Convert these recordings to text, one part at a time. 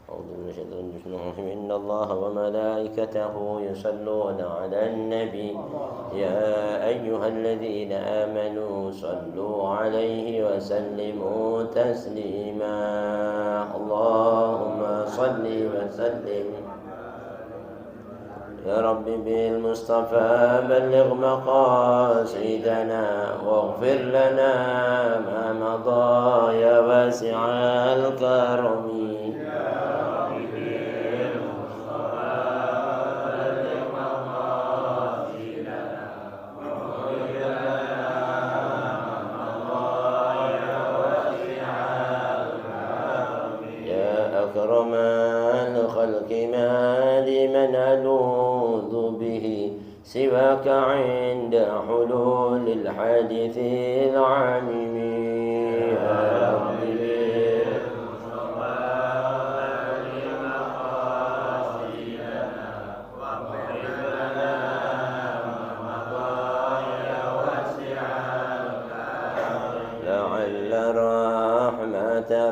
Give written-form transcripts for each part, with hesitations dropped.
أعوذ بالله من الشيطان الرجيم. إن الله وملائكته يصلون على النبي يا أيها الذين آمنوا صلوا عليه وسلموا تسليما. اللهم صل وسلم يا رب بالمصطفى بلغ مقاصدنا واغفر لنا ما مضى يا واسع الكرم. أكرم الخلق ما لمن ألوذ به سواك عند حلول الحادث العميم. يا رب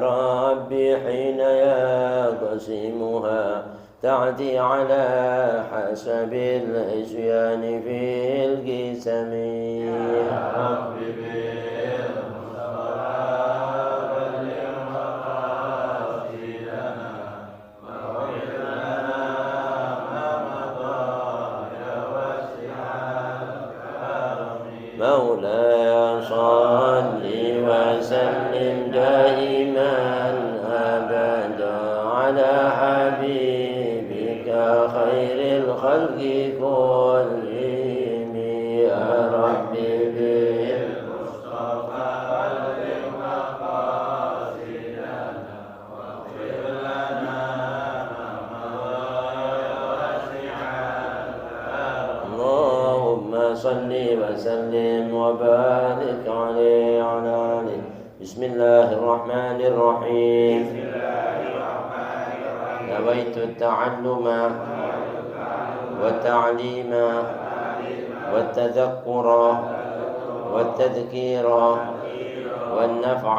ربي حين يقسمها تعدي على حسب العصيان في القسم. يا ربي بالمصطفى بلغ مقاصدنا واغفر لنا ما مضى يا واسع الكرم. مولاي صل وسلم دائما أبدا على حبيبك خير الخلق كلهم. يا ربي بالمصطفى بلغ مقاصدنا واغفر لنا ما مضى يا واسع الكرم. اللهم صل وسلم وبارك عليه وعلى آله. بسم الله الرحمن الرحيم. نويت التعلم والتعليم والتذكر والتذكير والنفع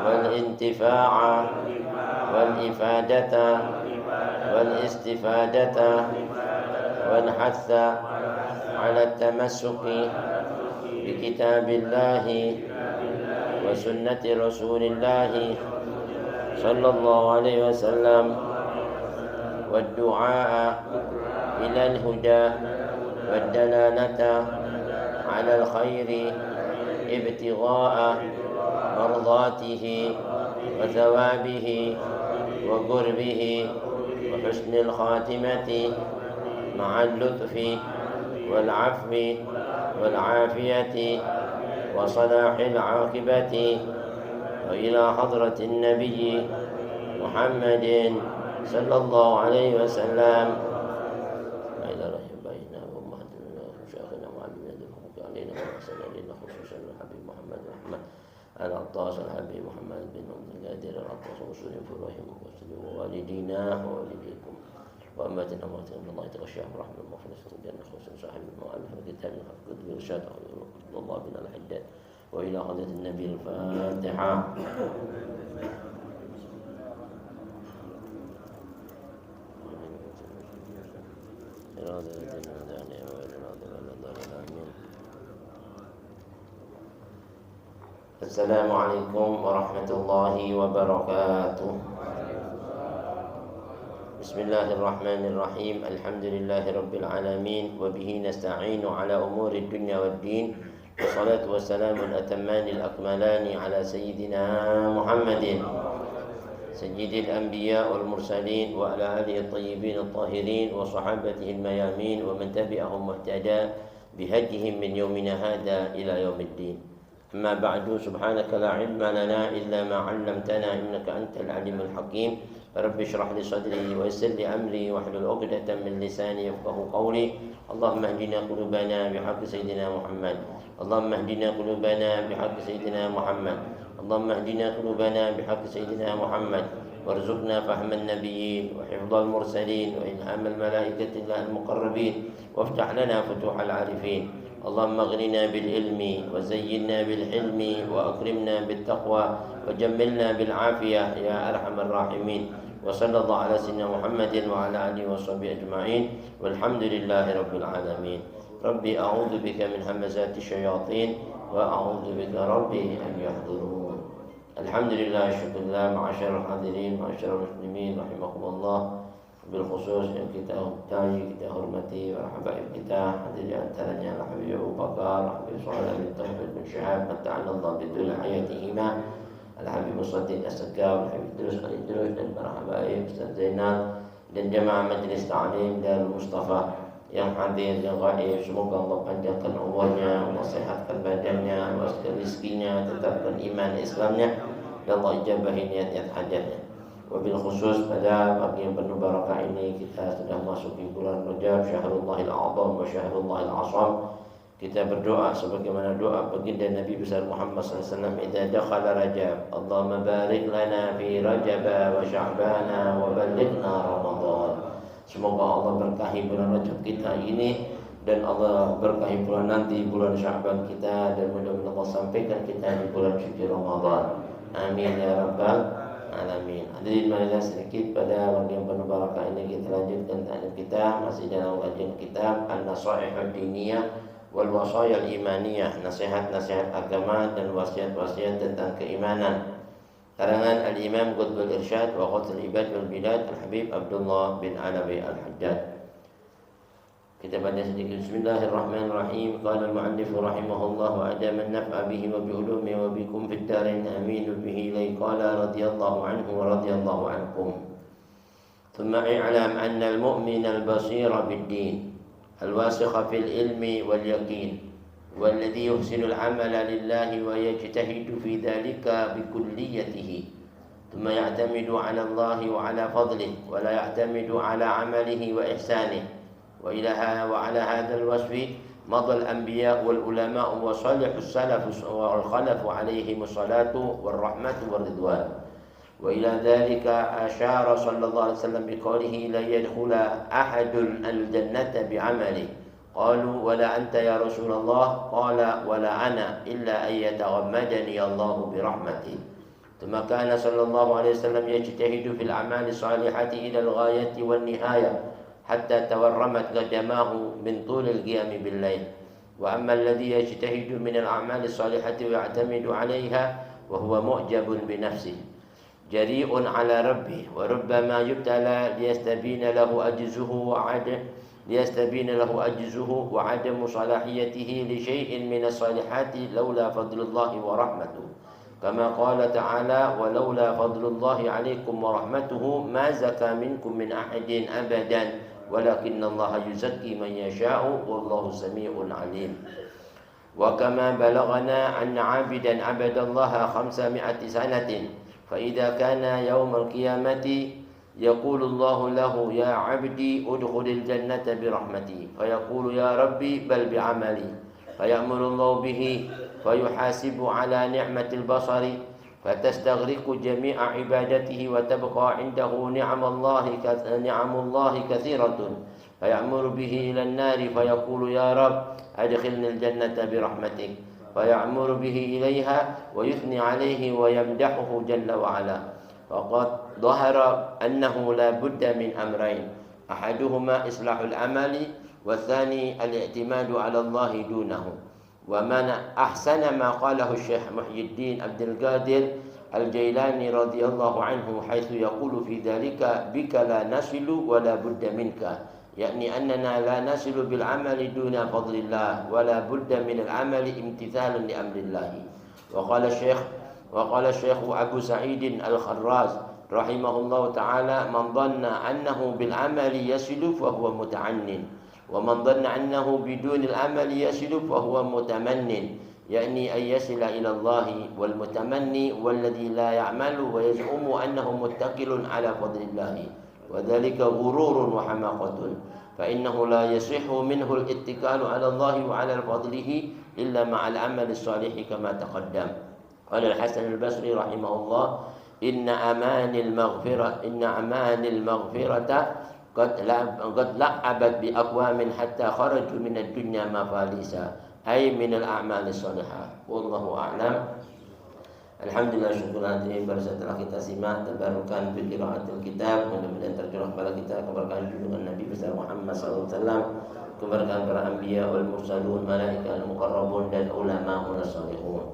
والانتفاع والإفادة والاستفادة والحث على التمسك بكتاب الله وسنة رسول الله صلى الله عليه وسلم والدعاء إلى الهدى والدلالة على الخير ابتغاء مرضاته وثوابه وقربه وحسن الخاتمة مع اللطف والعفو والعافية وصلاح العاقبة. وإلى حضرة النبي محمد صلى الله عليه وسلم إلى رحبائنا وأمهاتنا وشيخنا وعلمنا الحق علينا وأحسن إلينا خصوصا الحبيب محمد رحمة العطاس الحبيب محمد بن عبد القادر العطاس وسلم في الرحم ووالدينا ووالديكم وأمتنا وأمتنا من الله تغشاهم رحمة المغفرة الجنة خصوصا صاحب المؤلف الكتاب الحق الإرشاد الله بنا الحداد. وإلى حضرة النبي الفاتحة. السلام عليكم ورحمة الله وبركاته. بسم الله الرحمن الرحيم. الحمد لله رب العالمين وبه نستعين على أمور الدنيا والدين والصلاة والسلام الأتمان الأكملان على سيدنا محمد سيد الأنبياء والمرسلين وعلى آله الطيبين الطاهرين وصحابته الميامين ومن تبعهم واهتدى بهديهم من يومنا هذا إلى يوم الدين. أما بعد، سبحانك لا علم لنا إلا ما علمتنا إنك أنت العليم الحكيم. رب اشرح لي صدري ويسر لي أمري واحلل عقدة من لساني يفقهوا قولي. اللهم اهدنا قلوبنا بحق سيدنا محمد. اللهم اهدنا قلوبنا بحق سيدنا محمد. اللهم اهدنا قلوبنا بحق سيدنا محمد وارزقنا فهم النبيين وحفظ المرسلين وإلهام الملائكة الله المقربين وافتح لنا فتوح العارفين اللهم اغننا بالعلم وزينا بالحلم وأكرمنا بالتقوى وجملنا بالعافية يا أرحم الراحمين. وصلى الله على سيدنا محمد وعلى آله وصحبه أجمعين والحمد لله رب العالمين. ربي أعوذ بك من همزات الشياطين وأعوذ بك ربي أن يحضرون. الحمد لله syukur lillah ma'asyarul hadirin ma'asyarul muslimin rahimakumullah. Bil khusus yang kita hormati para habaib kita, hadir di antaranya Al-Habib Abu Bakar, Habib Shalih bin Tauhid bin Syihab, ta'alallah bidul hayatihima, Al-Habib Musaddid As-Sagaf, Al-Habib Idrus Al-Idrus dan para habaib Ustaz Zainal dan jemaah Majlis Ta'lim dan Mustafa yang hadir yang gaib. Semoga Allah panjangkan umurnya, Allah sehatkan badannya, luaskan rezekinya, tetapkan iman Islamnya dan Allah ijabahi niat-niat hajatnya. Wabil khusus pada pagi yang penuh barakah ini kita sudah masuk di bulan Rajab, Syahrullahil A'zam wa Syahrullahil Asam. Kita berdoa sebagaimana doa baginda Nabi besar Muhammad SAW, idza dakhala Rajab, Allahumma barik lana fi Rajab wa Sya'bana wa ballighna Ramadan. Semoga Allah berkahi bulan Rajab kita ini dan Allah berkahi bulan nanti, bulan Sya'ban kita, dan mudah-mudahan Allah sampaikan kita di bulan suci Ramadan. Amin ya rabbal alamin. Hadirin marilah sedikit pada waktu yang penuh barakah ini kita lanjutkan ta'lim kita masih dalam kajian kitab An-Nasaih Ad-Diniyah wal Wasaya Al-Imaniyah, nasihat-nasihat agama dan wasiat-wasiat tentang keimanan. Karangan Al-Imam Qutbul Irsyad wa Qatul Ibad wal Bilad Al-Habib Abdullah bin Alawi Al-Hajjaj. Kita baca sedikit. Bismillahirrahmanirrahim. Qala al-mu'allif rahimahullah wa adama an-naf'a bihi wa bi ulumi wa bikum fid darin amin bihi ilay. Qala radiyallahu anhu wa radiyallahu ankum. Thumma i'lam anna al-mu'min al-basira bid-din al-wasikha fil ilmi wal yaqin والذي يحسن العمل لله ويجتهد في ذلك بكليته ثم يعتمد على الله وعلى فضله ولا يعتمد على عمله وإحسانه وعلى هذا الوصف مضى الأنبياء والعلماء وصالح السلف والخلف عليهم الصلاة والرحمة والرضوان. وإلى ذلك أشار صلى الله عليه وسلم بقوله لا يدخل أحد الجنة بعمله. قالوا ولا أنت يا رسول الله؟ قال ولا أنا إلا أن يتغمدني الله برحمته. ثم كان صلى الله عليه وسلم يجتهد في الأعمال الصالحة إلى الغاية والنهاية حتى تورمت قدماه من طول القيام بالليل. وأما الذي يجتهد من الأعمال الصالحة ويعتمد عليها وهو معجب بنفسه جريء على ربه وربما يبتلى ليستبين له عجزه وعدم صلاحيته لشيء من الصالحات لولا فضل الله ورحمته، كما قال تعالى ولولا فضل الله عليكم ورحمته ما زكى منكم من أحد أبدا ولكن الله يزكي من يشاء والله سميع عليم. وكما بلغنا أن عابدا عبد الله 500 سنة فإذا كان يوم القيامة يقول الله له يا عبدي ادخل الجنة برحمتي فيقول يا ربي بل بعملي فيأمر الله به فيحاسب على نعمة البصر فتستغرق جميع عبادته وتبقى عنده نعم الله كثيرة فيأمر به إلى النار فيقول يا رب أدخلني الجنة برحمتك فيأمر به إليها ويثني عليه ويمدحه جل وعلا. فقد ظهر أنه لا بد من أمرين أحدهما إصلاح العمل والثاني الاعتماد على الله دونه. ومن أحسن ما قاله الشيخ محي الدين عبد القادر الجيلاني رضي الله عنه حيث يقول في ذلك بك لا نصل ولا بد منك، يعني أننا لا نصل بالعمل دون فضل الله ولا بد من العمل امتثالا لأمر الله. وقال الشيخ أبو سعيد الخراز رحمه الله تعالى من ظن أنه بالعمل يصل فهو متعنن ومن ظن أنه بدون العمل يصل فهو متمن، يعني أن يصل إلى الله، والمتمني والذي لا يعمل ويزعم أنه متكل على فضل الله وذلك غرور وحماقة، فإنه لا يصح منه الاتكال على الله وعلى فضله إلا مع العمل الصالح كما تقدم. قال الحسن البصري رحمه الله إن أمان المغفرة قد لعبت بأقوام حتى خرجوا من الدنيا مفاليسا ay minal a'malis shalihah. Wallahu a'lam. Alhamdulillah, syukur hadirin baru setelah kita simak tabarukan fi qiraatil kitab, mudah-mudahan tercurah pada kita keberkahan junjungan Nabi besar Muhammad sallallahu alaihi wasallam, keberkahan para anbiya wal mursalun, malaikat al muqarrabun dan ulama salihun.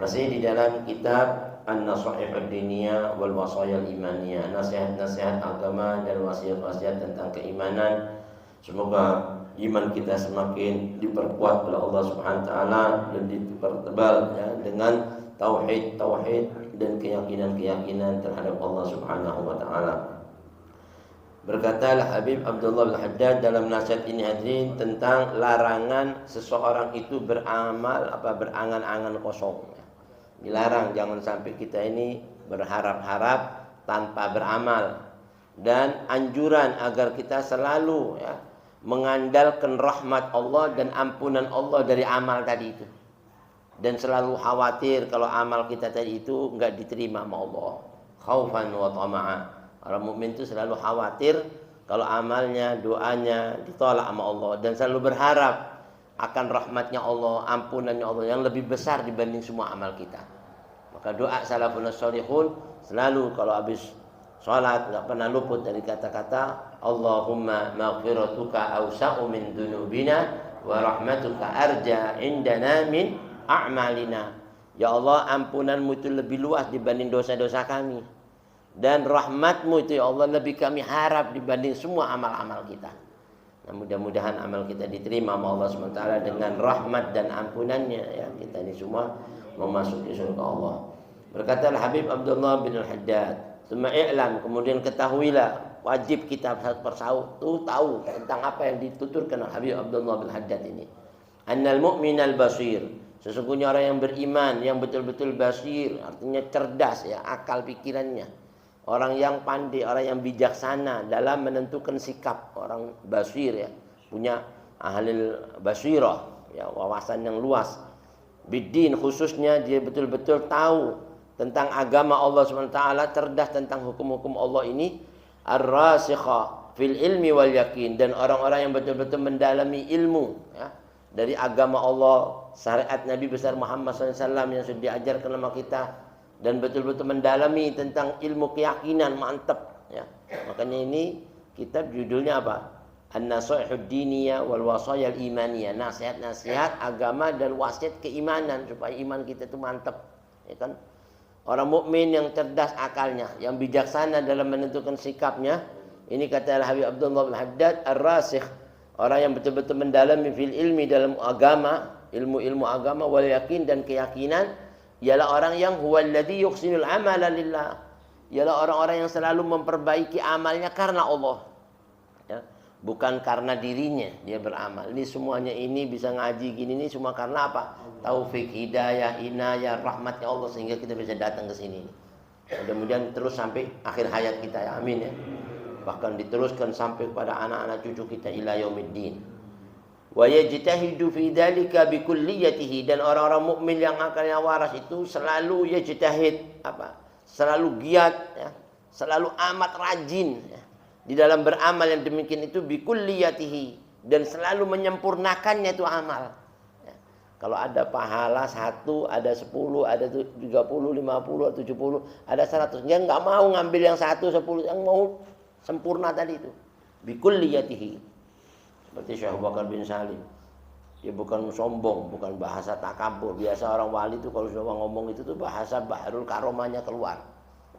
Masih di dalam kitab An-Nasaih ad-Diniyah wal Wasaya al-Imaniyah, nasihat-nasihat agama dan wasiat-wasiat tentang keimanan. Semoga iman kita semakin diperkuat oleh Allah Subhanahu wa taala dan dipertebal ya, dengan tauhid dan keyakinan terhadap Allah Subhanahu wa taala. Berkatalah Habib Abdullah Al-Haddad dalam nasihat ini hadirin tentang larangan seseorang itu beramal berangan-angan kosong. Dilarang, jangan sampai kita ini berharap-harap tanpa beramal, dan anjuran agar kita selalu ya, mengandalkan rahmat Allah dan ampunan Allah dari amal tadi itu. Dan selalu khawatir kalau amal kita tadi itu enggak diterima sama Allah. Khaufan wa tama'a. Orang mukmin itu selalu khawatir kalau amalnya, doanya ditolak sama Allah, dan selalu berharap akan rahmatnya Allah, ampunannya Allah yang lebih besar dibanding semua amal kita. Maka doa salafun shalihun selalu kalau habis salat enggak pernah luput dari kata-kata Allahumma maghfiratuka awsa'u min dzunubina wa rahmatuka arja indana min a'malina. Ya Allah, ampunanmu itu lebih luas dibanding dosa-dosa kami, dan rahmatmu itu ya Allah lebih kami harap dibanding semua amal-amal kita. Nah, mudah-mudahan amal kita diterima sama Allah SWT dengan rahmat dan ampunannya ya. Kita ini semua memasuki surga Allah. Berkata Habib Abdullah bin Al-Haddad, "Tsumma i'lam," kemudian ketahuilah, wajib kita tahu tentang apa yang dituturkan oleh Habib Abdullah bin Al-Haddad ini. Annal mu'minal basir, sesungguhnya orang yang beriman yang betul-betul basir, artinya cerdas ya, akal pikirannya. Orang yang pandai, orang yang bijaksana dalam menentukan sikap. Orang basir ya, punya ahlil basirah ya, wawasan yang luas. Biddin, khususnya dia betul-betul tahu tentang agama Allah SWT, cerdas tentang hukum-hukum Allah ini. Ar-rasikha fil ilmi wal yakin, dan orang-orang yang betul-betul mendalami ilmu ya, dari agama Allah, syariat Nabi besar Muhammad SAW yang sudah diajarkan sama kita, dan betul-betul mendalami tentang ilmu keyakinan mantap ya. Makanya ini kitab judulnya apa? An-Nasaihud Diniyah wal Wasaya al-Imaniyah, nasihat-nasihat agama dan wasiat keimanan supaya iman kita itu mantap ya kan. Orang mukmin yang cerdas akalnya, yang bijaksana dalam menentukan sikapnya. Ini kata Habib Abdullah bin Haddad, ar-rasikh, orang yang betul-betul mendalami fil ilmi, dalam agama, ilmu-ilmu agama, wal yakin, dan keyakinan, ialah orang yang huwallazi yuhsinul amala lillah, ialah orang-orang yang selalu memperbaiki amalnya karena Allah ya, bukan karena dirinya dia beramal. Ini semuanya ini bisa ngaji gini ini semua karena apa? Taufik, hidayah, inayah, rahmatnya Allah sehingga kita bisa datang ke sini. Mudah-mudahan terus sampai akhir hayat kita ya, amin ya. Bahkan diteruskan sampai kepada anak-anak cucu kita ila yaumiddin. Wa yajtahidu fi dzalika bi kulliyatihi, dan orang-orang mukmin yang akalnya waras itu selalu yajtahid selalu giat ya, selalu amat rajin ya, di dalam beramal yang demikian itu bi kulliyatihi, dan selalu menyempurnakannya itu amal ya. Kalau ada pahala 1, ada 10, ada 30, 50, 70, ada 100, dia enggak mau ngambil yang 1, 10, yang mau sempurna tadi itu bi kulliyatihi. Seperti Syekh Bakar bin Salim, dia bukan sombong, bukan bahasa takabur. Biasa orang wali itu kalau sudah ngomong itu tuh bahasa bahrul karomahnya keluar.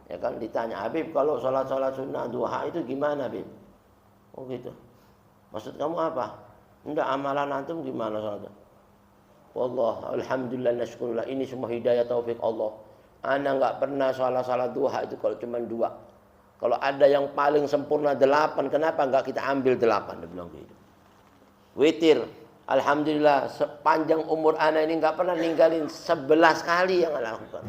Ya kan, ditanya, "Habib, kalau sholat sunnah duha itu gimana, Habib?" Oh gitu. Maksud kamu apa? Enggak, amalan antum gimana sholatnya? Wallah, alhamdulillah, nasyukurullah, ini semua hidayah taufik Allah. Ana enggak pernah sholat duha itu kalau cuma 2. Kalau ada yang paling sempurna 8, kenapa enggak kita ambil 8? Dia bilang gitu. Witir, alhamdulillah sepanjang umur ana ini nggak pernah ninggalin 11 kali yang ana lakukan.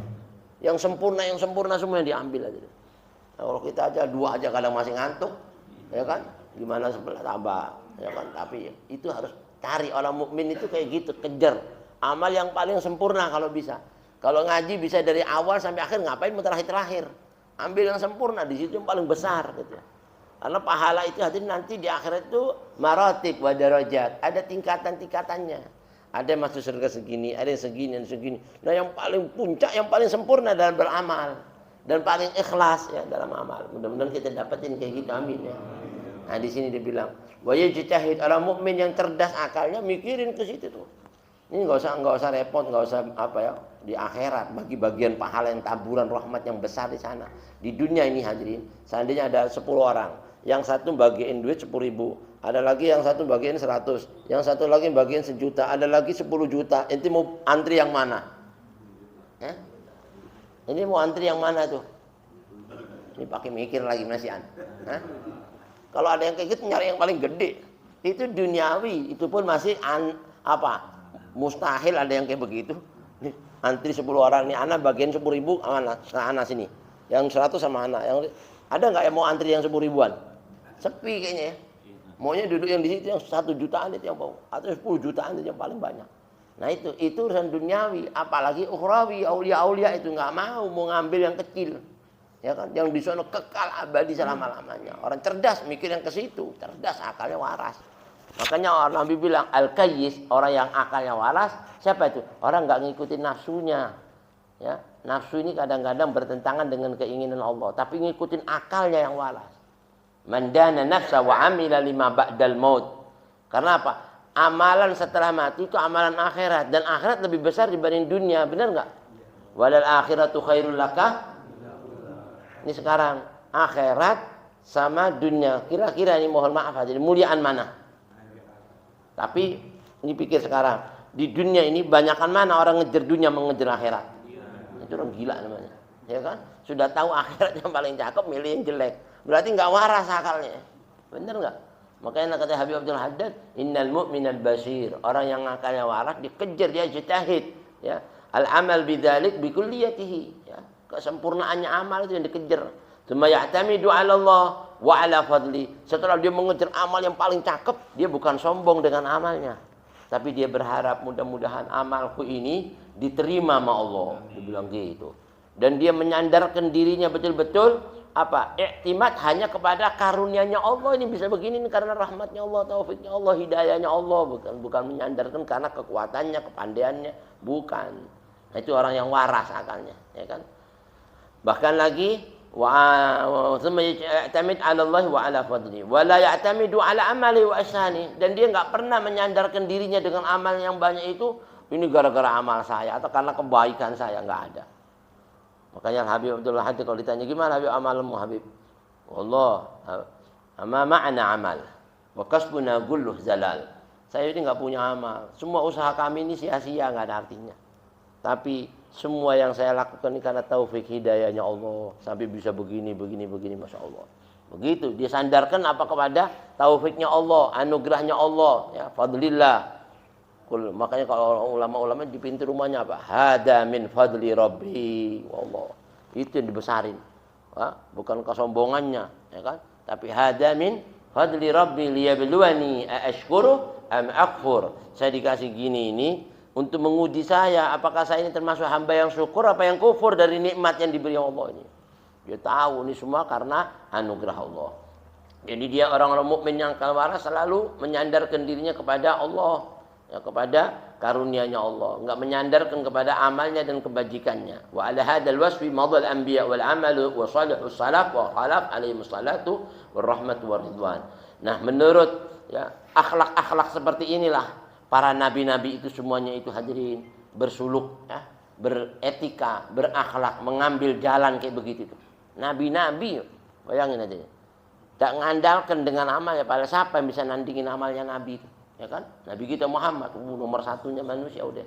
Yang sempurna semua yang diambil aja. Nah, kalau kita aja 2 aja kadang masih ngantuk, ya kan? Gimana 11 tambah, ya kan? Tapi itu harus cari, orang mukmin itu kayak gitu, kejar amal yang paling sempurna kalau bisa. Kalau ngaji bisa dari awal sampai akhir, ngapain mau terakhir? Ambil yang sempurna, di situ yang paling besar gitu. Karena pahala itu hadirin nanti di akhirat itu maratib wa darajat, ada tingkatan-tingkatannya. Ada yang masuk surga segini, ada yang segini, dan segini. Nah yang paling puncak, yang paling sempurna dalam beramal. Dan paling ikhlas ya dalam amal. Mudah-mudahan kita dapatin kayak gitu, amin ya. Nah di sini dia bilang, wa yajtahid, orang mukmin yang cerdas akalnya mikirin ke situ tuh. Ini nggak usah repot, nggak usah apa ya, di akhirat bagi bagian pahala yang taburan rahmat yang besar di sana. Di dunia ini hadirin, seandainya ada 10 orang, yang satu bagiin duit 10.000, ada lagi yang satu bagiin 100, yang satu lagi bagiin 1 juta, ada lagi 10 juta. Inti mau antri yang mana? Ini mau antri yang mana tuh? Ini pakai mikir lagi Masian. Kalau ada yang kayak gitu nyari yang paling gede. Itu duniawi, itu pun masih mustahil ada yang kayak begitu. Nih, antri 10 orang nih, anak bagian 10.000 anak sini. Yang 100 sama anak. Yang ada nggak yang mau antri yang 10.000-an? Sepi kayaknya ya. Maunya duduk yang di situ yang 1 jutaan itu yang mau, atau 10 jutaan itu yang paling banyak. Nah itu urusan duniawi, apalagi ukhrawi, aulia itu nggak mau ngambil yang kecil. Ya kan, yang di sana kekal abadi selama-lamanya. Orang cerdas mikir yang ke situ, cerdas akalnya waras. Makanya orang Nabi bilang al-kayyis, orang yang akalnya waras, siapa itu? Orang nggak ngikutin nafsunya. Ya, nafsu ini kadang-kadang bertentangan dengan keinginan Allah, tapi ngikutin akalnya yang waras. Man dana nafsa wa amila lima ba'dal maut. Karena apa? Amalan setelah mati itu amalan akhirat, dan akhirat lebih besar dibanding dunia, benar nggak? Walal akhiratu khairul laka. Ini sekarang akhirat sama dunia, kira-kira ini mohon maaf jadi muliaan mana? Tapi ini pikir sekarang, di dunia ini banyakan mana orang ngejar dunia mengejar akhirat? Itu orang gila namanya, ya kan? Sudah tahu akhirat yang paling cakep, milih yang jelek. Berarti nggak waras akalnya, bener nggak? Makanya kata Habib Abdul Haddad, innal mu'minal basir, orang yang akalnya waras dikejar, dia jitahid, ya. Al-amal bidzalik bi kulliyatihi, ya. Kesempurnaannya amal itu yang dikejar. Tsumma ya'tamidu 'ala Allah wa 'ala fadli. Setelah dia mengejar amal yang paling cakep, dia bukan sombong dengan amalnya, tapi dia berharap mudah-mudahan amalku ini diterima sama Allah, dia bilang gitu. Dan dia menyandarkan dirinya betul-betul iktimat hanya kepada karunia-Nya Allah. Ini bisa begini karena rahmatnya Allah, taufiknya Allah, hidayahnya Allah, bukan menyandarkan karena kekuatannya, kepandaiannya, bukan. Nah, itu orang yang waras akalnya, ya kan? Bahkan lagi ya'tamid 'ala Allah wa 'ala fadli wa la ya'tamidu 'ala amali wa ihsani, dan dia enggak pernah menyandarkan dirinya dengan amal yang banyak itu, ini gara-gara amal saya atau karena kebaikan saya, enggak ada. Makanya Habib Abdul Haddad kalau ditanya gimana Habib amalmu Habib? Wallah, ama ma'ana amal wa kasbuna gulluh zalal. Saya ini enggak punya amal. Semua usaha kami ini sia-sia, enggak ada artinya. Tapi semua yang saya lakukan ini karena taufik hidayahnya Allah, sampai bisa begini, Masya Allah. Begitu, dia sandarkan apa kepada taufiknya Allah, anugerahnya Allah, ya, fadlillah. Makanya kalau ulama-ulama di pintu rumahnya apa? Hada min fadli rabbi, Allah. Itu yang dibesarin. Bukan kesombongannya, ya kan? Tapi hada min fadli rabbi liyabluwani aashkuru am akfur. Saya dikasih gini ini untuk menguji saya, apakah saya ini termasuk hamba yang syukur apa yang kufur dari nikmat yang diberi Allah ini. Dia tahu ini semua karena anugerah Allah. Jadi dia orang-orang mukmin yang waras selalu menyandarkan dirinya kepada Allah, ya, kepada karunia-Nya Allah, enggak menyandarkan kepada amalnya dan kebajikannya. Wa ala hadzal wasfi madal anbiya wal amalu wa salihus salaf wa khalaf alaihi wassalatu warahmatu waridwan. Nah, menurut ya akhlak-akhlak seperti inilah para nabi-nabi itu semuanya itu hadirin bersuluk, ya, beretika, berakhlak, mengambil jalan kayak begitu itu. Nabi-nabi, bayangin aja. Tak mengandalkan dengan amalnya, pada siapa yang bisa nandingin amalnya nabi itu, ya kan? Nabi kita Muhammad, nomor satunya manusia udah.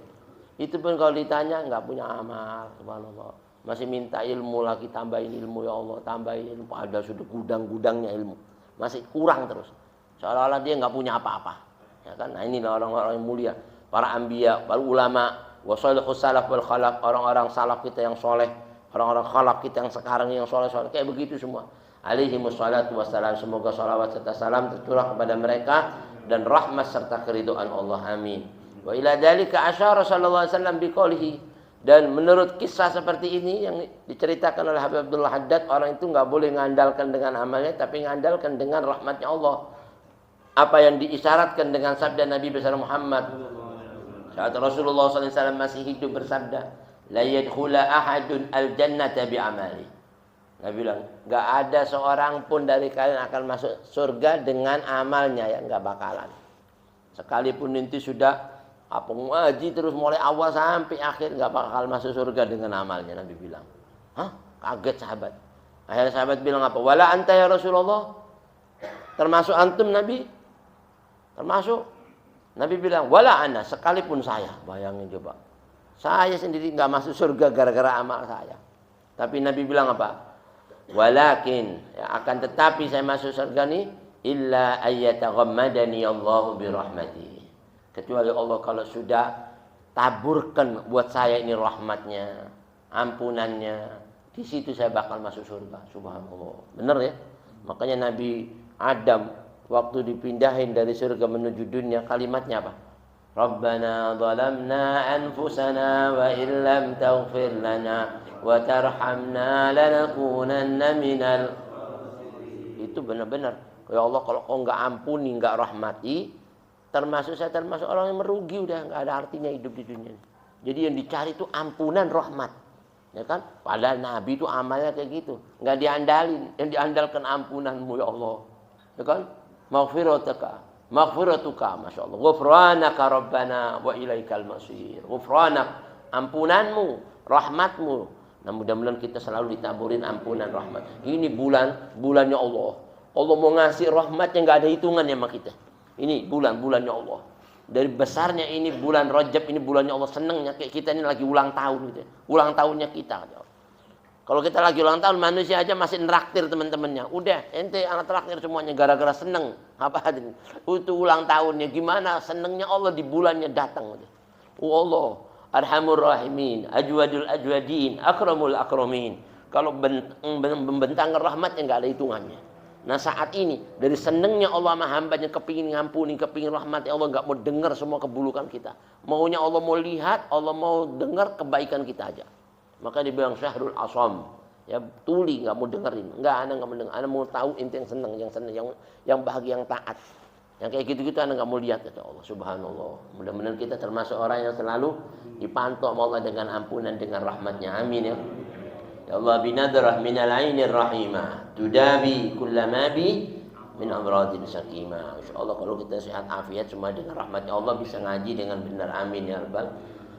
Itu pun kalau ditanya nggak punya amal, subhanallah. Masih minta ilmu lagi, tambahin ilmu ya Allah, tambahin ilmu. Ada sudah gudang-gudangnya ilmu, masih kurang terus. Seolah-olah dia nggak punya apa-apa. Ya kan? Nah, inilah orang-orang yang mulia, para anbiya, para ulama, wasalihus salaf wal khalaf, orang-orang salaf kita yang soleh, orang-orang khalaf kita yang sekarang yang soleh-soleh, kayak begitu semua. Alaihi wassalatu wassalam, semoga salawat serta salam tercurah kepada mereka dan rahmat serta keridhaan Allah, amin. Wa ila dzalika asyara sallallahu alaihi wasallam biqaulihi, dan menurut kisah seperti ini yang diceritakan oleh Habib Abdul Haddad, orang itu enggak boleh mengandalkan dengan amalnya, tapi mengandalkan dengan rahmatnya Allah. Apa yang diisyaratkan dengan sabda Nabi besar Muhammad, Saat Rasulullah SAW masih hidup bersabda, la yadkhula ahadun al-jannata bi'amali. Nabi bilang, enggak ada seorang pun dari kalian akan masuk surga dengan amalnya, ya enggak bakalan. Sekalipun nanti sudah ngaji terus mulai awal sampai akhir, enggak bakal masuk surga dengan amalnya, Nabi bilang. Hah? Kaget sahabat. Akhirnya sahabat bilang apa? Wala anta ya Rasulullah. Termasuk antum Nabi? Termasuk. Nabi bilang, wala ana, sekalipun saya. Bayangin coba. Saya sendiri enggak masuk surga gara-gara amal saya. Tapi Nabi bilang apa? Walakin, ya, akan tetapi saya masuk surga nih illa ayyataghammadani Allahu birahmati. Kecuali Allah kalau sudah taburkan buat saya ini rahmatnya, ampunannya, di situ saya bakal masuk surga. Subhanallah. Benar ya? Makanya Nabi Adam waktu dipindahin dari surga menuju dunia, kalimatnya apa? Rabbana zalamna anfusana wa illam taghfir lana wa tarhamna lanakunanna minal. Itu benar-benar, ya Allah, kalau kau enggak ampuni, enggak rahmati, termasuk orang yang merugi, udah enggak ada artinya hidup di dunia ini. Jadi yang dicari itu ampunan, rahmat. Ya kan? Padahal Nabi itu amalnya kayak gitu, enggak diandalin, yang diandalkan ampunanmu ya Allah. Ya kan? Maghfiratuka, Masya Allah. Ghufranaka Rabbana wa ilaikal masir. Ghufranak, ampunanmu, rahmatmu. Nah, mudah-mudahan kita selalu ditaburin ampunan, rahmat. Ini bulannya Allah. Allah mau ngasih rahmatnya nggak ada hitungannya sama kita. Ini bulannya Allah. Dari besarnya ini bulan Rajab, ini bulannya Allah, senengnya kayak kita ini lagi ulang tahun gitu. Ulang tahunnya kita. Kalau kita lagi ulang tahun, manusia aja masih neraktir teman-temannya. Udah, ente anak traktir semuanya gara-gara seneng. Apa itu ulang tahunnya, gimana senengnya Allah di bulannya datang. Oh Allah, Arhamur Rahimin, Ajwadul Ajwadin, Akramul Akramin. Kalau membentangkan rahmatnya nggak ada hitungannya. Nah saat ini dari senengnya Allah sama hambanya, kepingin ngampuni, kepingin rahmatnya Allah, nggak mau dengar semua keburukan kita. Maunya Allah mau lihat, Allah mau dengar kebaikan kita aja. Maka dibilang syahrul asam, ya tuli, nggak mau dengerin, nggak mau dengar, anda mau tahu ente yang senang, yang bahagia, yang taat, yang kayak gitu-gitu anda nggak mau lihat, kata Allah. Subhanallah. Mudah-mudahan kita termasuk orang yang selalu dipantau sama Allah dengan ampunan, dengan rahmatnya. Amin ya. Ya Allah, binadrah minal ainir rahimah tudabi kullama bi min amradin sakimah. Insyaallah kalau kita sehat afiat semua dengan rahmatnya Allah bisa ngaji dengan benar. Amin ya rabbal.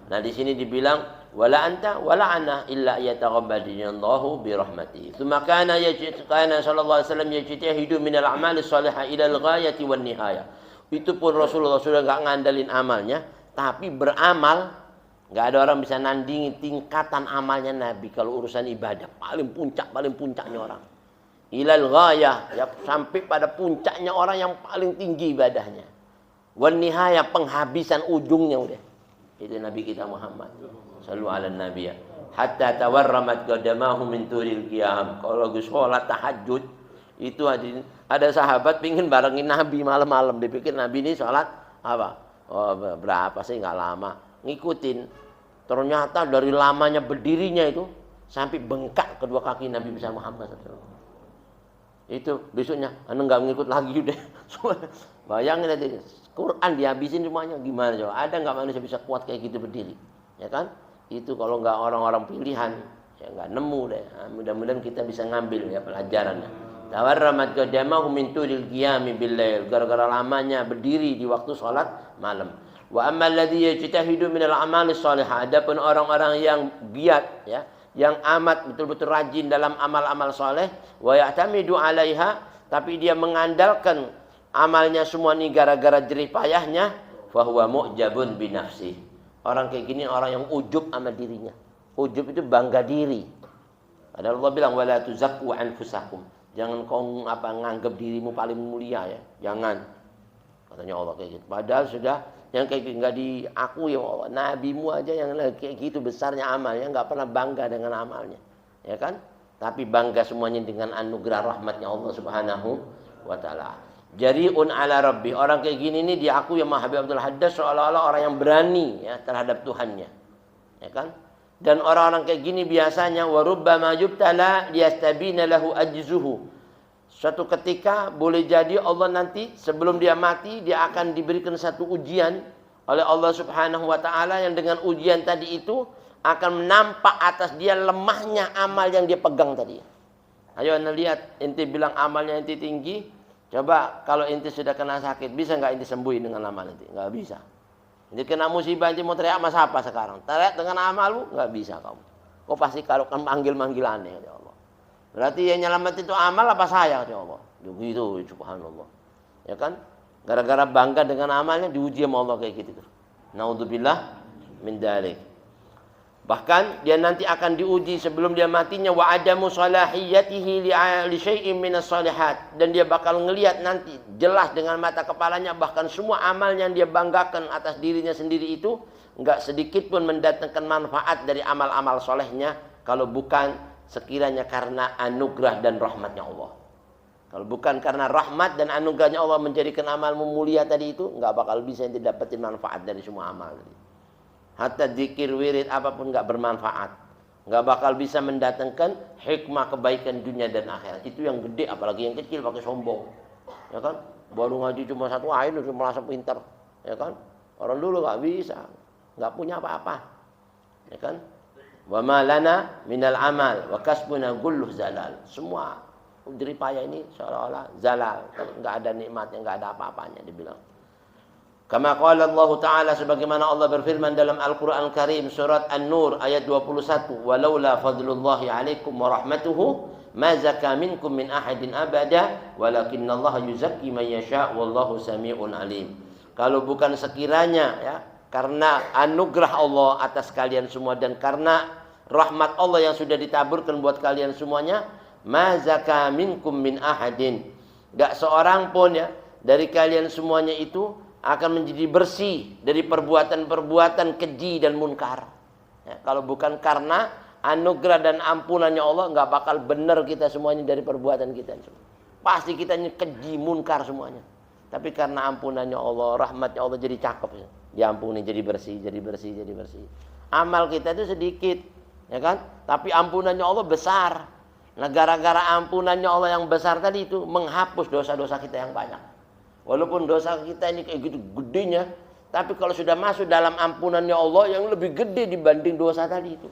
Nah di sini dibilang wala anta wala ana illa yataghammadallahu bi rahmatihi. Tsumma kana sallallahu alaihi wasallam yajtahidu min al-a'mali shalihah ila al-ghayati wan nihayah. Itu pun Rasulullah sudah enggak ngandalin amalnya, tapi beramal. Enggak ada orang bisa nandingi tingkatan amalnya Nabi kalau urusan ibadah, paling puncaknya orang. Ilal ghayah, ya sampai pada puncaknya orang yang paling tinggi ibadahnya. Wan nihayah, penghabisan ujungnya udah. Itu Nabi kita Muhammad sallallahu alaihi nabi ya. Hatta tawarramat qadamahu min turil qiyam. Kalau lagi sholat tahajud itu ada sahabat pingin barengin Nabi malam-malam, dipikir Nabi ini sholat apa? Oh, berapa sih, nggak lama. Ngikutin. Ternyata dari lamanya berdirinya itu sampai bengkak kedua kaki Nabi besar Muhammad sallallahu. Itu besoknya anda nggak ngikut lagi udah. Bayangin aja, Quran dihabisin semuanya, gimana coba? Ada nggak manusia bisa kuat kayak gitu berdiri? Ya kan? Itu kalau nggak orang-orang pilihan, ya nggak nemu deh. Nah, mudah-mudahan kita bisa ngambil ya pelajarannya. Tawarramat qadamahu min tulil qiyami bil lail, gara-gara lamanya berdiri di waktu sholat malam. Wa ammal ladzi yajtahidu minal a'mali shalihah, adapun orang-orang yang giat ya, yang amat betul-betul rajin dalam amal-amal soleh, wa ya'tamidu 'alaiha, tapi dia mengandalkan amalnya semua ini gara-gara jerih payahnya, fa huwa mu'jabun bi nafsi. Orang kayak gini orang yang ujub sama dirinya. Ujub itu bangga diri. Padahal Allah bilang wala tuzakku anfusakum. Jangan kau nganggap dirimu paling mulia ya. Jangan. Katanya Allah kayak gitu. Padahal sudah yang kayak gitu enggak diakui ya Allah. Nabimu aja yang kayak gitu besarnya amalnya, enggak pernah bangga dengan amalnya. Ya kan? Tapi bangga semuanya dengan anugerah rahmatnya Allah Subhanahu wa taala. Jari'un ala rabbi. Orang kayak gini nih diakui sama Habib Abdul Haddad seolah-olah orang yang berani ya terhadap Tuhannya. Ya kan? Dan orang-orang kayak gini biasanya wa rubbama yubtala liyastabina lahu ajzuhu. Suatu ketika boleh jadi Allah nanti sebelum dia mati dia akan diberikan satu ujian oleh Allah Subhanahu wa taala, yang dengan ujian tadi itu akan nampak atas dia lemahnya amal yang dia pegang tadi. Ayo anda lihat, inti bilang amalnya inti tinggi. Coba kalau inti sudah kena sakit, bisa nggak inti sembuhin dengan amal inti? Nggak bisa. Inti kena musibah, inti mau teriak mas apa sekarang? Teriak dengan amalmu? Nggak bisa kamu. Kau pasti kalau kan manggil-manggil aneh, ya Allah. Berarti yang nyelamat itu amal apa saya, ya Allah? Begitu, subhanallah. Ya kan? Gara-gara bangga dengan amalnya diuji sama Allah kayak gitu. Naudzubillah min dzalik. Bahkan dia nanti akan diuji sebelum dia matinya, wa adamu salahiyatihi li syai'in minas shalihat, dan dia bakal ngelihat nanti jelas dengan mata kepalanya bahkan semua amal yang dia banggakan atas dirinya sendiri itu enggak sedikit pun mendatangkan manfaat dari amal-amal solehnya kalau bukan sekiranya karena anugerah dan rahmatnya Allah. Kalau bukan karena rahmat dan anugerahnya Allah menjadikan amalmu mulia tadi itu, enggak bakal bisa didapetin manfaat dari semua amal tadi. Hatta zikir wirid apapun nggak bermanfaat, nggak bakal bisa mendatangkan hikmah kebaikan dunia dan akhirat. Itu yang gede, apalagi yang kecil pakai sombong, ya kan? Baru ngaji cuma satu ayat udah merasa pintar, ya kan? Orang dulu nggak bisa, nggak punya apa-apa, ya kan? Wa ma lana minal amal wa kasbuna gulluh zalal. Semua jeripaya ini seolah-olah zalal, nggak ada nikmatnya, nggak ada apa-apanya, dibilang. Kama qala Allah Ta'ala, sebagaimana Allah berfirman dalam Al-Quran Karim surat An-Nur ayat 21, walaula fadlullahi alaikum wa rahmatuhu ma zaka minkum min ahadin abada walakinallaha yuzakki man yasha wallahu sami'un alim. Kalau bukan sekiranya ya karena anugerah Allah atas kalian semua dan karena rahmat Allah yang sudah ditaburkan buat kalian semuanya, ma zaka minkum min ahadin, enggak seorang pun ya dari kalian semuanya itu akan menjadi bersih dari perbuatan-perbuatan keji dan munkar. Ya, kalau bukan karena anugerah dan ampunannya Allah, nggak bakal benar kita semuanya dari perbuatan kita. Pasti kita ini keji, munkar semuanya. Tapi karena ampunannya Allah, rahmatnya Allah jadi cakep. Ya. Diampuni, jadi bersih, jadi bersih, jadi bersih. Amal kita itu sedikit, ya kan? Tapi ampunannya Allah besar. Nah, gara-gara ampunannya Allah yang besar tadi itu menghapus dosa-dosa kita yang banyak. Walaupun dosa kita ini kayak gitu gedenya, tapi kalau sudah masuk dalam ampunannya Allah yang lebih gede dibanding dosa tadi itu.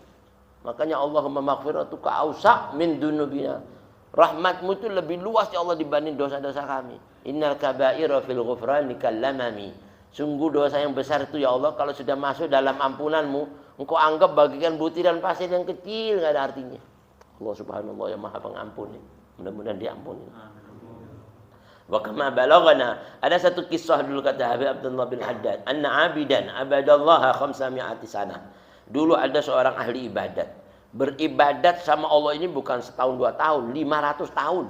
Makanya Allahumma maghfiratuka awsa' min dunubina. Rahmatmu itu lebih luas ya Allah dibanding dosa-dosa kami. Innal kaba'ira fil ghufrani kallamami. Sungguh dosa yang besar itu ya Allah kalau sudah masuk dalam ampunanmu, engkau anggap bagikan butiran pasir yang kecil, nggak ada artinya. Allah subhanallah yang maha pengampun. Mudah-mudahan diampuni. Wa kama balaghana, ada satu kisah dulu kata Habib Abdullah bin Haddad, anna abidan abadallaha 500 sanah. Dulu ada seorang ahli ibadat, beribadat sama Allah ini bukan setahun 2 tahun, 500 tahun.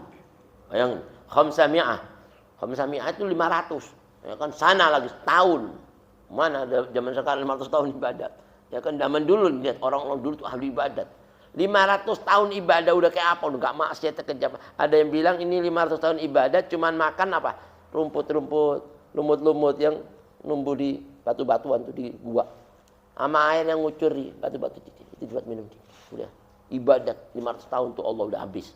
Bayangin, 500 itu 500. Ya kan sana lagi setahun. Mana ada zaman sekarang 500 tahun ibadat. Ya kan zaman dulu lihat orang-orang dulu tuh ahli ibadat. 500 tahun ibadah udah kayak apa? Udah gak maksiat kejam. Ada yang bilang ini 500 tahun ibadah cuman makan apa? Rumput-rumput, lumut-lumut yang numbuh di batu-batuan tuh di gua. Sama air yang ngucur di batu-batu itu buat minum. Udah ibadat 500 tahun tuh Allah udah habis.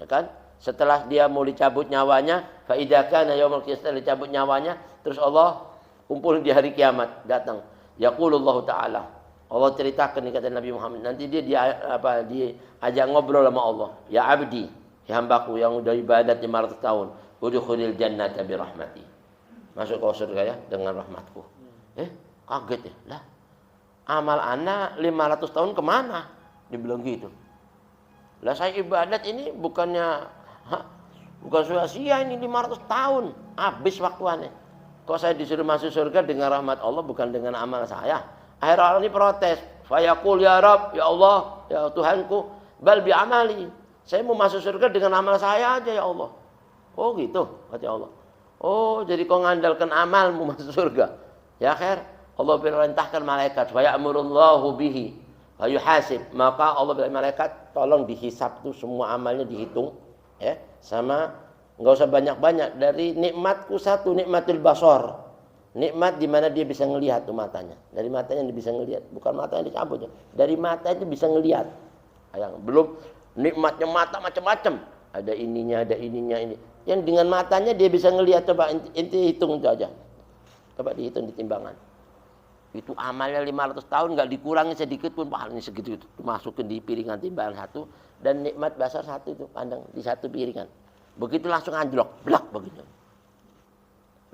Ya kan? Setelah dia mau dicabut nyawanya, fa idza kana yaumul qiyamah, dicabut nyawanya, terus Allah kumpul di hari kiamat, datang. Yaqulullahu ta'ala, Allah ceritakan nih kata Nabi Muhammad, nanti dia diajak ngobrol sama Allah. Ya abdi, ya hambaku yang udah ibadat 500 tahun, udkhulil jannata bi rahmati. Masuk ke surga ya dengan rahmatku. Kaget ya. Lah, amal ana 500 tahun kemana? Dibilang gitu. Lah saya ibadat ini bukan sia-sia ini 500 tahun. Habis waktuannya. Kok saya disuruh masuk surga dengan rahmat Allah bukan dengan amal saya? Akhirnya orang ini protes. Fayaqul ya Rabb, ya Allah, ya Tuhanku, bal bi amali. Saya mau masuk surga dengan amal saya aja ya Allah. Oh gitu, kata Allah. Oh, jadi kau ngandalkan amalmu masuk surga. Ya khair, Allah perintahkan malaikat, fa ya'murullahu bihi, fa yuhasib. Maka Allah bilang malaikat, tolong dihisab tuh semua amalnya dihitung, ya. Sama enggak usah banyak-banyak, dari nikmatku satu, nikmatul basar. Nikmat di mana dia bisa ngelihat tuh matanya. Dari matanya dia bisa ngelihat, bukan matanya dicabut ya. Dari mata itu bisa ngelihat. Belum nikmatnya mata macam-macam. Ada ininya ini. Yang dengan matanya dia bisa ngelihat, coba inti hitung itu aja. Coba dihitung di timbangan. Itu amalnya 500 tahun nggak dikurangi sedikit pun, pahalanya segitu itu. Masukin di piringan timbangan satu, dan nikmat basar satu itu pandang di satu piringan. Begitu langsung anjlok, blak begitu.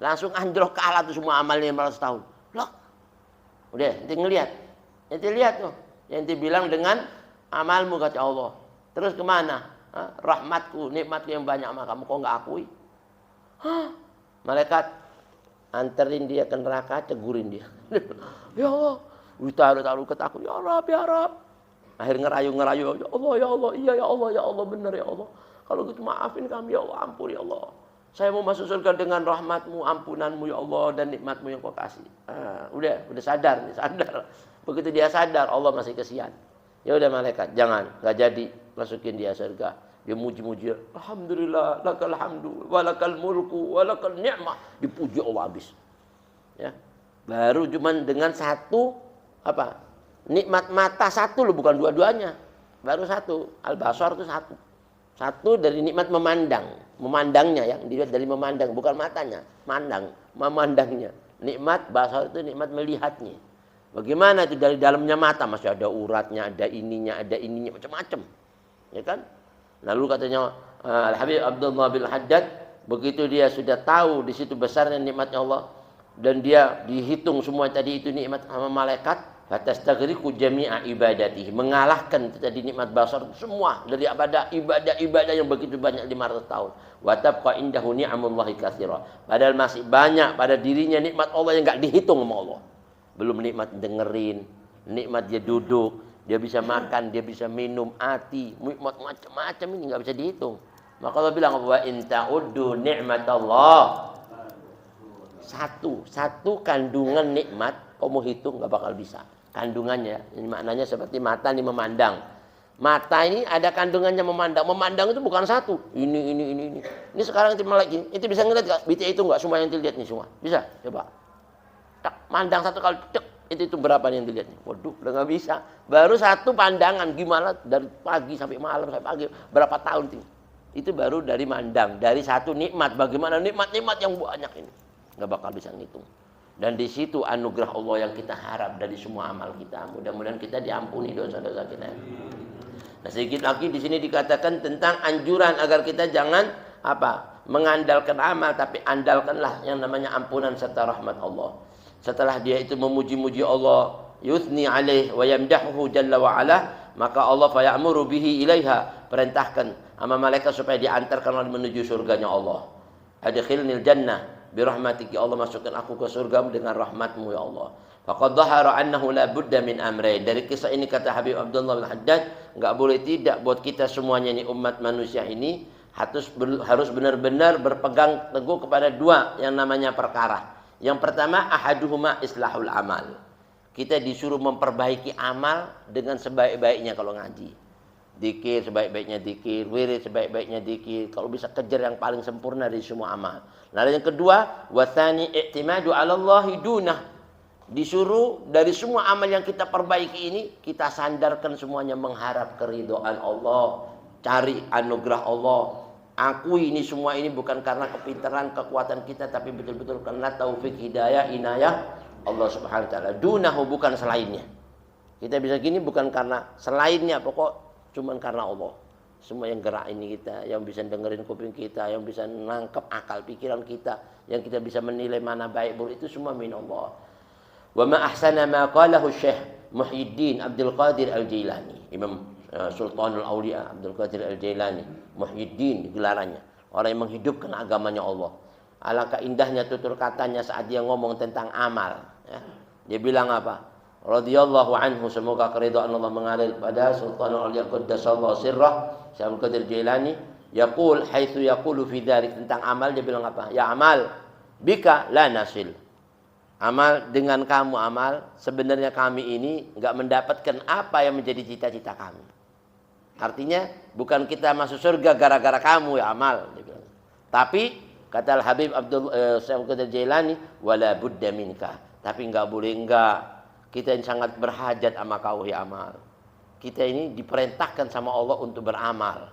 Langsung anjlok kalah tuh semua amalnya 500 tahun. Blak. Udah, ente ngelihat. Ente lihat tuh. Yang ente bilang dengan amalmu kata Allah. Terus kemana? Rahmatku, nikmatku yang banyak sama kamu kok nggak akui? Malaikat anterin dia ke neraka, tegurin dia. Ya Allah, taruh ketakut. Ya Rab, ya Rab. Akhir ngerayu, ya Allah, ya Allah, iya ya Allah, benar ya Allah. Kalau gitu maafin kami ya Allah, ampun ya Allah. Saya mau masuk surga dengan rahmatmu, ampunanmu ya Allah, dan nikmatmu yang kau kasih. Udah sadar. Begitu dia sadar, Allah masih kesian. Ya udah malaikat, jangan, nggak jadi masukin dia surga. Dia muji-muji, alhamdulillah, lakal hamdu, walakal mulku, walakal ni'mah. Dipuji Allah habis. Ya. Baru cuman dengan satu nikmat mata satu loh, bukan dua-duanya. Baru satu, al-basar itu satu. Satu dari nikmat memandangnya ya, dilihat dari memandang, bukan matanya, memandangnya. Nikmat basar itu nikmat melihatnya. Bagaimana itu dari dalamnya mata masih ada uratnya, ada ininya, macam-macam. Ya kan? Lalu katanya Al-Habib Abdullah bin Haddad, begitu dia sudah tahu di situ besarnya nikmatnya Allah dan dia dihitung semua tadi itu nikmat sama malaikat, fatastaghriqu jami'a ibadatihi, mengalahkan tadi nikmat basar semua dari ibadah yang begitu banyak 500 tahun. Wa tabqa indahu ni'amullahi katsira. Padahal masih banyak pada dirinya nikmat Allah yang enggak dihitung sama Allah. Belum nikmat dengerin, nikmat dia duduk, dia bisa makan, dia bisa minum, hati, nikmat macam-macam ini nggak bisa dihitung. Maka Allah bilang, wa in ta'uddu ni'matallah. Satu kandungan nikmat, kamu hitung nggak bakal bisa. Kandungannya, ini maknanya seperti mata ini memandang. Mata ini ada kandungannya memandang. Memandang itu bukan satu. Ini. Ini sekarang itu lagi. Itu bisa ngeliat nggak? BTA itu nggak semua yang dilihat nih semua. Bisa? Coba. Tak, mandang satu kali, cek. Itu berapa yang dilihat? Waduh, udah nggak bisa. Baru satu pandangan, gimana dari pagi sampai malam sampai pagi berapa tahun itu baru dari mandang, dari satu nikmat. Bagaimana nikmat yang banyak ini nggak bakal bisa ngitung. Dan di situ anugerah Allah yang kita harap dari semua amal kita. Mudah-mudahan kita diampuni dosa-dosa kita. Nah, sedikit lagi di sini dikatakan tentang anjuran agar kita jangan mengandalkan amal, tapi andalkanlah yang namanya ampunan serta rahmat Allah. Setelah dia itu memuji-muji Allah, yuthni alaih wa yamdahuhu jalla wa ala, maka Allah fayamuru bihi ilaiha, perintahkan sama malaikat supaya diantarkan menuju surganya Allah. Adkhilnil jannah bi rahmatika, Allah masukkan aku ke surgamu dengan rahmatmu ya Allah. Faqad dhahara annahu la budda min amrayn. Dari kisah ini kata Habib Abdullah bin Haddad, enggak boleh tidak buat kita semuanya ini umat manusia ini harus benar-benar berpegang teguh kepada dua yang namanya perkara. Yang pertama, ahaduhuma islahul amal. Kita disuruh memperbaiki amal dengan sebaik-baiknya kalau ngaji. Dzikir sebaik-baiknya dzikir, wirid sebaik-baiknya dzikir. Kalau bisa kejar yang paling sempurna dari semua amal. Lalu yang kedua, watsani i'timadu 'ala Allahi dunah. Disuruh dari semua amal yang kita perbaiki ini, kita sandarkan semuanya mengharap keridhaan Allah, cari anugerah Allah. Akui ini semua ini bukan karena kepintaran, kekuatan kita, tapi betul-betul karena taufik, hidayah, inayah Allah Subhanahu wa taala. Dunahu, bukan selainnya. Kita bisa gini bukan karena selainnya, pokok cuman karena Allah. Semua yang gerak ini kita, yang bisa dengerin kuping kita, yang bisa nangkep akal pikiran kita, yang kita bisa menilai mana baik buruk, itu semua min Allah. Wa ma ahsana ma qalahu Syekh Muhyiddin Abdul Qadir Al-Jailani, Imam Sultanul Aulia Abdul Qadir Al-Jailani, Muhyiddin gelarannya, orang yang menghidupkan agamanya Allah. Alangkah indahnya tutur katanya saat dia ngomong tentang amal, ya. Dia bilang apa? Radhiyallahu anhu, semoga keridhaan Allah mengalir pada Sultanul Aulia qaddasallahu sirrah Syekh Abdul Qadir Jailani, yaqul haitsu yaqulu fi dzalik, tentang amal dia bilang apa? Ya amal bika la nasil. Amal, dengan kamu amal, sebenarnya kami ini enggak mendapatkan apa yang menjadi cita-cita kami. Artinya bukan kita masuk surga gara-gara kamu ya amal. Tapi kata Al-Habib Syekh Qadir Jailani, wala budda minka. Tapi enggak boleh enggak. Kita ini sangat berhajat sama kau ya amal. Kita ini diperintahkan sama Allah untuk beramal.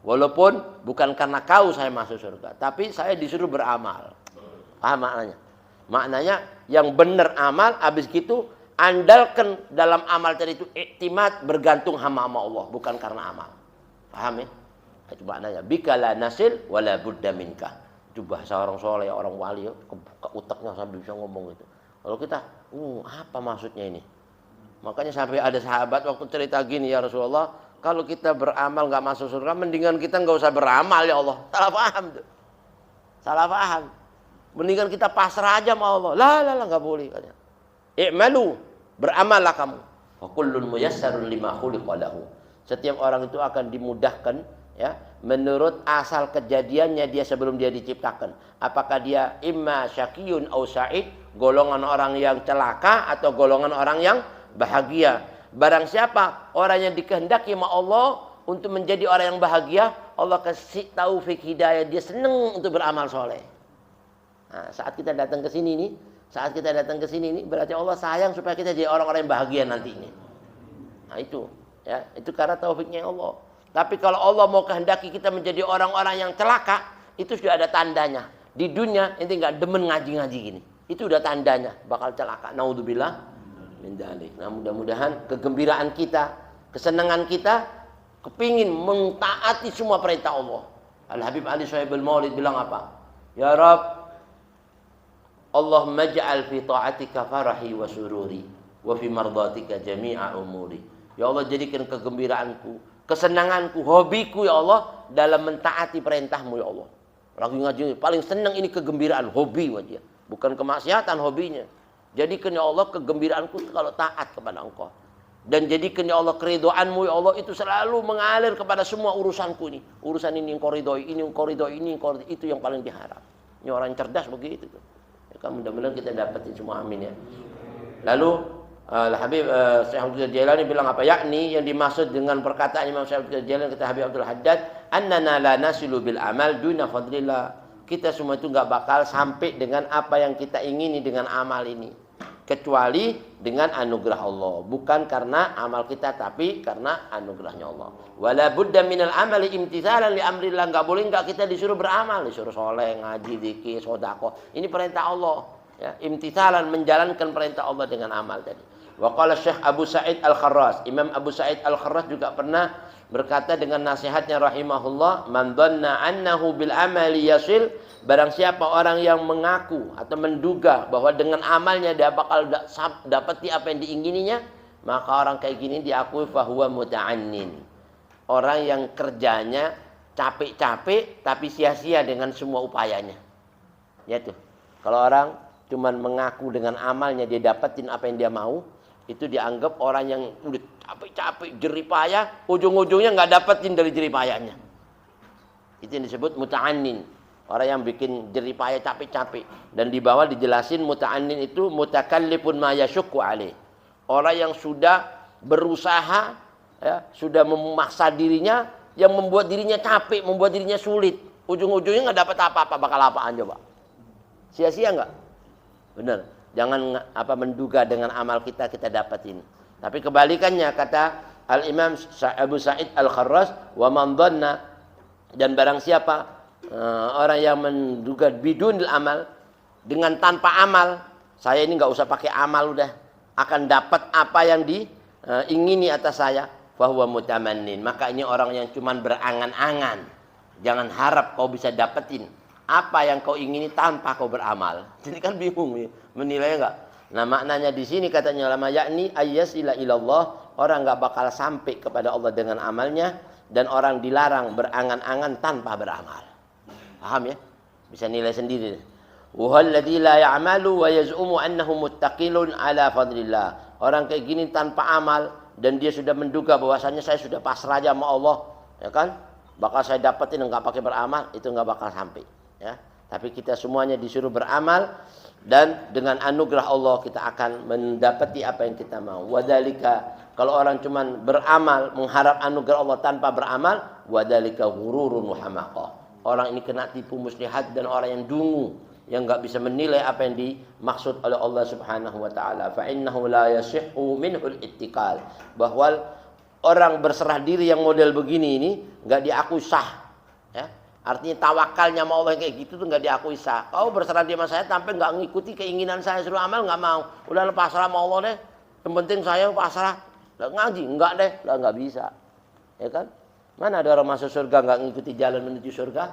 Walaupun bukan karena kau saya masuk surga, tapi saya disuruh beramal. Paham maknanya? Maknanya yang benar amal, habis gitu andalkan dalam amal tadi itu iktimat, bergantung sama Allah, bukan karena amal. Paham ya? Itu maknanya. Bikala nasil wala budda minka. Itu bahasa orang soleh, orang wali, ke utaknya sampai bisa ngomong itu. Kalau kita, apa maksudnya ini? Makanya sampai ada sahabat waktu cerita gini, ya Rasulullah, kalau kita beramal nggak masuk surga, mendingan kita nggak usah beramal ya Allah. Salah paham tuh. Salah paham. Mendingan kita pasrah aja sama Allah. Lah nggak boleh katanya. I'malu, beramallah kamu. Fa kullun muyassarun lima khuliqa lahu. Setiap orang itu akan dimudahkan ya menurut asal kejadiannya dia sebelum dia diciptakan. Apakah dia imma syaqiyun au sa'id, golongan orang yang celaka atau golongan orang yang bahagia. Barang siapa orang yang dikehendaki sama Allah untuk menjadi orang yang bahagia, Allah kasih taufik hidayah, dia senang untuk beramal soleh. Nah, saat kita datang ke sini nih, berarti Allah sayang supaya kita jadi orang-orang yang bahagia nanti ini. Nah itu, ya, itu karena taufiknya Allah. Tapi kalau Allah mau kehendaki kita menjadi orang-orang yang celaka, itu sudah ada tandanya. Di dunia ente nggak demen ngaji-ngaji gini, itu udah tandanya bakal celaka. Naudzubillah. Nah, mudah-mudahan kegembiraan kita, kesenangan kita, kepingin mentaati semua perintah Allah. Al-Habib Ali Shuaibul Maulid bilang apa? Ya Rabb, Allahumma ja'al fi ta'atika farahi wa sururi wa fi mardatika jami'a umuri. Ya Allah, jadikan kegembiraanku, kesenanganku, hobiku ya Allah dalam mentaati perintahmu ya Allah. Lagi ngaji paling senang ini kegembiraan, hobi wajah, bukan kemaksiatan hobinya. Jadikan ya Allah kegembiraanku kalau taat kepada Engkau. Dan jadikan ya Allah keridhoanmu ya Allah itu selalu mengalir kepada semua urusanku ini. Urusan ini Engkau ridhoi, ini Engkau ridhoi, ini Engkau ridhoi. Itu yang paling diharap. Ini orang cerdas begitu tuh. Ya kan, mudah-mudahan kita dapatin semua, amin ya. Lalu Habib Syekh Abdul Jailani bilang apa? Yakni yang dimaksud dengan perkataan Imam Syekh Abdul Jailani kata Habib Abdul Haddad, annana la nasilu bil amal duna fadlillah. Kita semua itu enggak bakal sampai dengan apa yang kita ingini dengan amal ini, kecuali dengan anugerah Allah, bukan karena amal kita tapi karena anugerahnya Allah. Wala budda minal amali imtithalan li amrillah. Enggak boleh enggak kita disuruh beramal, disuruh soleh, ngaji, zikir, sedekah. Ini perintah Allah, ya, imtithalan, menjalankan perintah Allah dengan amal tadi. Wa qala Syekh Abu Sa'id Al-Kharraz, Imam Abu Sa'id Al-Kharraz juga pernah berkata dengan nasihatnya rahimahullah, man dhanna annahu bil amali yasil. Barang siapa orang yang mengaku atau menduga bahwa dengan amalnya dia bakal dapati apa yang diingininya, maka orang kayak gini diakui fahuwa muta'annin. Orang yang kerjanya capek-capek tapi sia-sia dengan semua upayanya. Ya tuh. Kalau orang cuman mengaku dengan amalnya dia dapetin apa yang dia mau, itu dianggap orang yang udah capek-capek jeripayah, ujung-ujungnya nggak dapetin dari jeripayahnya. Itu yang disebut muta'annin. Orang yang bikin jeripayah capek-capek. Dan di bawah dijelasin muta'annin itu mutakallifun ma yasyukku alaih. Orang yang sudah berusaha, ya, sudah memaksa dirinya, yang membuat dirinya capek, membuat dirinya sulit. Ujung-ujungnya nggak dapat apa-apa, bakal apaan coba? Sia-sia nggak? Benar. Jangan menduga dengan amal kita dapatin. Tapi kebalikannya kata Al-Imam Abu Sa'id Al-Kharraz, wa man dhanna, dan barang siapa orang yang menduga bidunil amal, dengan tanpa amal, saya ini nggak usah pakai amal udah akan dapat apa yang diingini atas saya, fahuwa mutamannin. Maka ini orang yang cuman berangan-angan. Jangan harap kau bisa dapetin apa yang kau ingini tanpa kau beramal. Jadi kan bingung menilai enggak. Nah, maknanya di sini katanya ulama, yakni ayyasila ilallah, orang nggak bakal sampai kepada Allah dengan amalnya, dan orang dilarang berangan-angan tanpa beramal. Paham ya? Bisa nilai sendiri. Wahalladzi la ya'malu wa yaz'umu annahu muttaqilun ala fadlillah. Orang kayak gini tanpa amal dan dia sudah menduga bahwasanya saya sudah pasrah aja sama Allah, ya kan? Bakal saya dapetin enggak pakai beramal, itu enggak bakal sampai, ya. Tapi kita semuanya disuruh beramal, dan dengan anugerah Allah kita akan mendapati apa yang kita mau. Wadalika, kalau orang cuman beramal mengharap anugerah Allah tanpa beramal, wadalika ghururun wa hamaqah. Orang ini kena tipu muslihat dan orang yang dungu, yang enggak bisa menilai apa yang dimaksud oleh Allah Subhanahu wa taala. Fa innahu la yasihhu minhul ittikal. Bahwa orang berserah diri yang model begini ini enggak diakui sah, ya. Artinya tawakalnya sama Allah kayak gitu tuh nggak diakui sah. Kau berserah diri sama saya sampai nggak ngikuti keinginan saya, suruh amal nggak mau. Udah pasrah sama Allah deh. Yang penting saya pasrah. Lah ngaji enggak deh, lah nggak bisa. Ya kan? Mana ada orang masuk surga nggak ngikuti jalan menuju surga?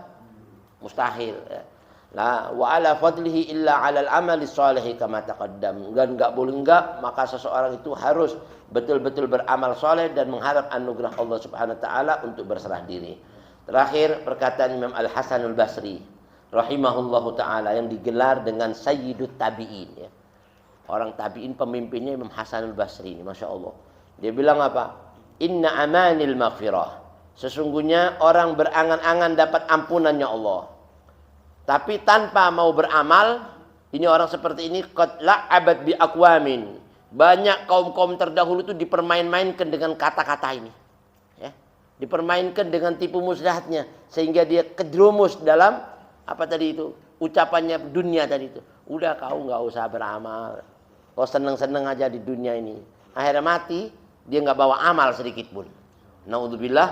Mustahil. Ya. La wa ala fadlihi illa 'alal amali sholihi kama taqaddam. Dan enggak boleh enggak, maka seseorang itu harus betul-betul beramal soleh dan mengharap anugerah Allah Subhanahu wa taala untuk berserah diri. Terakhir perkataan Imam Al-Hasan Al-Basri rahimahullahu taala yang digelar dengan Sayyidut Tabi'in ya. Orang tabi'in pemimpinnya Imam Hasan Al-Basri ini, Masya Allah. Dia bilang apa? Inna amanil maghfirah. Sesungguhnya orang berangan-angan dapat ampunannya Allah. Tapi tanpa mau beramal, ini orang seperti ini qad la'abat bi aqwamin. Banyak kaum-kaum terdahulu itu dipermain-mainkan dengan kata-kata ini. Ya. Dipermainkan dengan tipu muslihatnya sehingga dia kejerumus dalam apa tadi itu? Ucapannya dunia tadi itu. Udah kau enggak usah beramal. Kau senang-senang aja di dunia ini. Akhirnya mati, dia enggak bawa amal sedikit pun. Naudzubillah,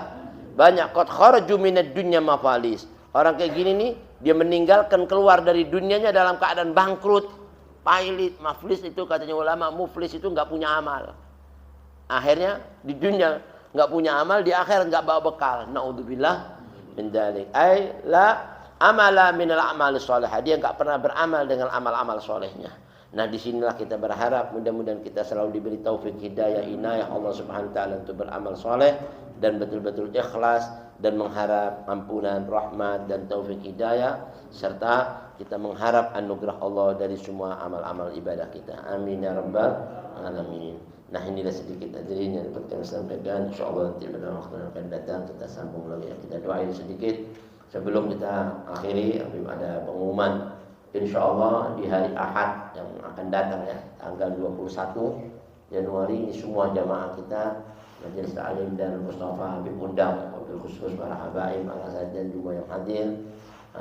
banyak qad kharaju minad dunya mafalis. Orang kayak gini nih, dia meninggalkan keluar dari dunianya dalam keadaan bangkrut, pailit, maflis itu katanya ulama, muflis itu nggak punya amal. Akhirnya di dunia nggak punya amal, di akhirat nggak bawa bekal. Naudzubillah min dzalik. Ai la amala min al-a'mal shalihah. Dia nggak pernah beramal dengan amal-amal solehnya. Nah disinilah kita berharap mudah-mudahan kita selalu diberi taufik hidayah inayah Allah Subhanahu wa taala untuk beramal soleh dan betul-betul ikhlas dan mengharap ampunan, rahmat dan taufik hidayah serta kita mengharap anugerah Allah dari semua amal-amal ibadah kita. Amin ya rabbal alamin. Nah inilah sedikit hadirin yang dapat kami sampaikan. Insyaallah nanti pada waktu yang akan datang kita sambung lagi. Kita doain sedikit sebelum kita akhiri. Ada pengumuman. InsyaAllah di hari Ahad yang akan datang ya, tanggal 21 Januari ini semua jamaah kita Majelis Ta'lim dan Mustafa Habib undang, wabil khusus para habaib, alasan dan juga yang hadir,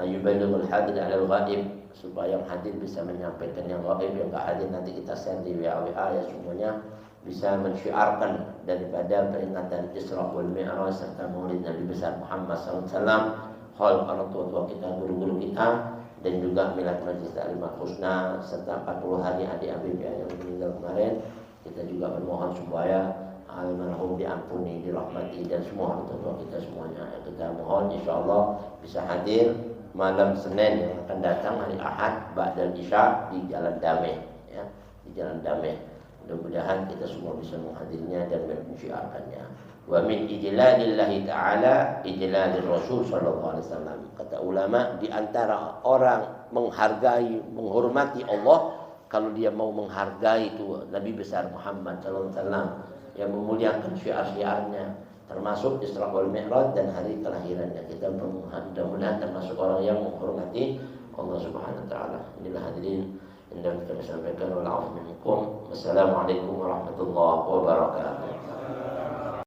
yubalighul hadir alal ghaib, supaya yang hadir bisa menyampaikan yang ghaib, yang enggak hadir nanti kita share di WA ya semuanya bisa mensyiarkan daripada peringatan Isra wal Mi'raj serta Maulid Nabi besar Muhammad SAW, hal orang tua-tua kita, guru-guru kita, dan juga milad Majelis Ta'lim Al-Husna serta 40 hari adik Habib yang meninggal kemarin. Kita juga bermohon supaya almarhum diampuni, dirahmati dan semua orang tua kita semuanya. Kita mohon insyaallah bisa hadir malam Senin yang akan datang hari Ahad ba'dal Isya di Jalan Damai ya, di Jalan Damai. Mudah-mudahan kita semua bisa menghadirinya dan mensyiarkannya. Wa min ijlalillahi ta'ala ijlalir Rasul sallallahu alaihi wasallam. Kata ulama di antara orang menghargai, menghormati Allah kalau dia mau menghargai itu Nabi besar Muhammad sallallahu alaihi wasallam yang memuliakan syiar-syiarnya termasuk Isra wal Mi'raj dan hari kelahirannya. Kita mudah-mudahan termasuk orang yang menghormati Allah Subhanahu wa taala. Inilah hadirin yang dapat kami sampaikan. Wassalamualaikum warahmatullahi wabarakatuh.